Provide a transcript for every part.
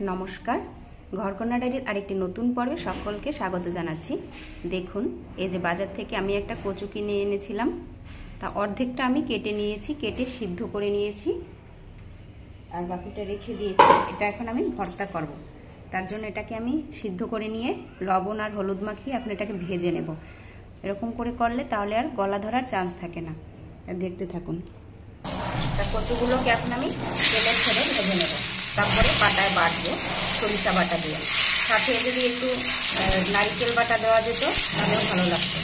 नमस्कार घरकन्या डायरिर आरेकटी नतून पर्वे सकलके स्वागत जानाচ্ছি। देखुन এই যে বাজার থেকে আমি একটা কচু কিনে এনেছিলাম, তা অর্ধেকটা আমি কেটে নিয়েছি, কেটে সিদ্ধ করে নিয়েছি আর বাকিটা রেখে দিয়েছি। এটা এখন আমি ভর্তা করব। তার জন্য এটাকে আমি সিদ্ধ করে নিয়ে লবণ আর হলুদ মাখিয়ে এখন এটাকে ভেজে নেব। এরকম করে করলে তাহলে আর গলা ধরার চান্স থাকে না। দেখতে থাকুন। তা কচুগুলোকে এখন আমি তেলে ছেড়ে ভেজে নেব, তারপরে পাটায় বাটবো সরিষা বাটা দিয়ে। সাথে যদি একটু নারকেল বাটা দেওয়া যেত তাহলেও ভালো লাগতো,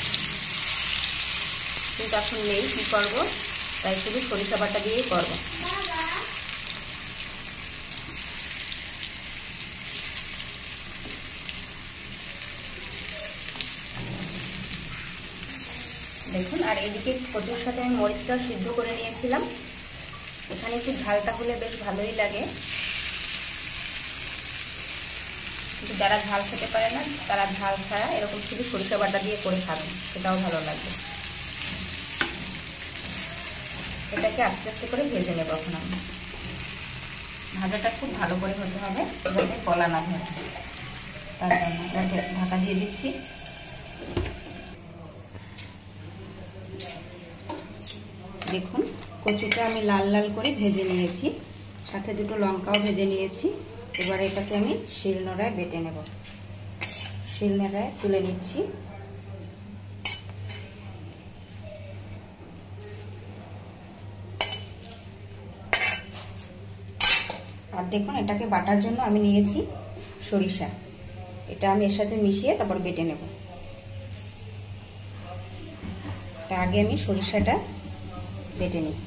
কিন্তু এখন নেই, কী করবো, তাই শুধু সরিষা বাটা দিয়েই করবো। দেখুন, আর এদিকে কচুর সাথে আমি মরিচটাও সিদ্ধ করে নিয়েছিলাম। এখানে একটু ঝালটা হলে বেশ ভালোই লাগে, কিন্তু যারা ঝাল খেতে পারে না তারা ঝাল ছাড়া এরকম শুধু সরিষা বাটা দিয়ে করে খাবেন, সেটাও ভালো লাগবে। এটাকে আস্তে আস্তে করে ভেজে নেব। এখন আমি ভাজাটা খুব ভালো করে হতে হবে যাতে গলা না ধরে, তার জন্য ঢাকা দিয়ে দিচ্ছি। দেখুন, কচুটা আমি লাল লাল করে ভেজে নিয়েছি, সাথে দুটো লঙ্কাও ভেজে নিয়েছি। এবার এটাকে আমি শিলনোড়ায় বেটে নেব। শিলনোড়ায় তুলে নিচ্ছি। আর দেখুন, এটাকে বাটার জন্য আমি নিয়েছি সরিষা। এটা আমি এর সাথে মিশিয়ে তারপর বেটে নেব। তা আগে আমি সরিষাটা বেটে নিই।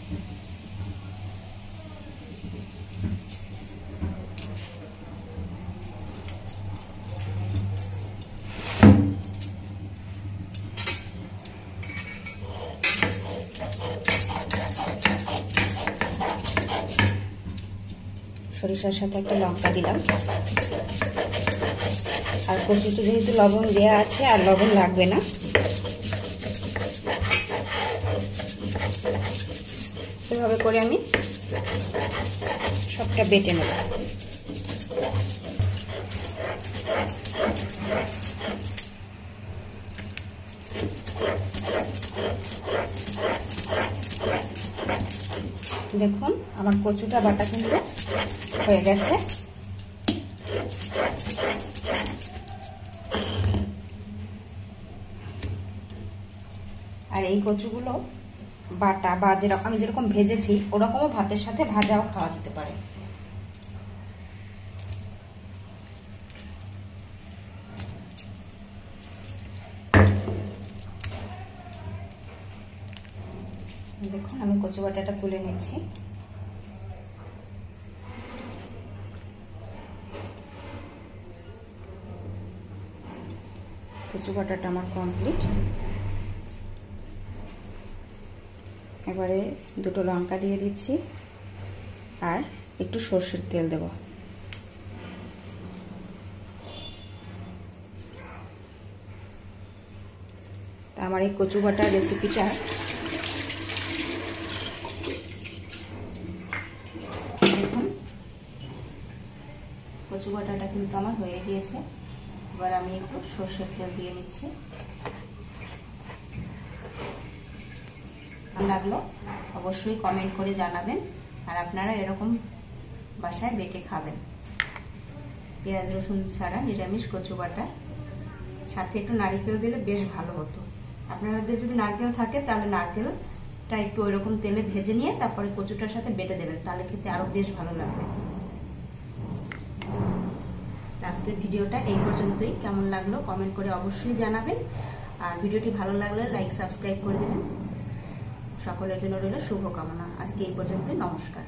সরিষার সাথে একটা লঙ্কা দিলাম। আর কচুতে যেহেতু লবণ দেওয়া আছে আর লবণ লাগবে না, এভাবে করে আমি সবটা বেটে নেব। দেখুন, আমার কচুটা বাটা কিন্তু হয়ে গেছে। আর এই কচুগুলো বাটা বা যেরকম আমি যেরকম ভেজেছি ওরকমও ভাতের সাথে ভাজাও খাওয়া যেতে পারে। দেখুন, আমি কচু বাটাটা তুলে নিচ্ছি। কচু বাটাটা আমার কমপ্লিট। এবারে দুটো লঙ্কা দিয়ে দিচ্ছি আর একটু সর্ষের তেল দেব। তা আমার এই কচু বাটার রেসিপিটা দেখুন, কচু বাটাটা কিন্তু আমার হয়ে গিয়েছে। এবার আমি একটু সর্ষের তেল দিয়ে নিচ্ছি। ভালো লাগলো অবশ্যই কমেন্ট করে জানাবেন, আর আপনারা এরকম বাসায় বেটে খাবেন। পেঁয়াজ রসুন ছাড়া নিরামিষ কচু বাটা, সাথে একটু নারকেল দিলে বেশ ভালো হতো। আপনাদের যদি নারকেল থাকে তাহলে নারকেলটা একটু ওইরকম তেলে ভেজে নিয়ে তারপরে কচুটার সাথে বেটে দেবেন, তাহলে খেতে আরো বেশ ভালো লাগবে। আজকের ভিডিওটা এই পর্যন্তই। কেমন লাগলো কমেন্ট করে অবশ্যই জানাবেন, আর ভিডিওটি ভালো লাগলে লাইক সাবস্ক্রাইব করে দেবেন। সকলের জন্য রইল শুভকামনা। আজকে এই পর্যন্তই। নমস্কার।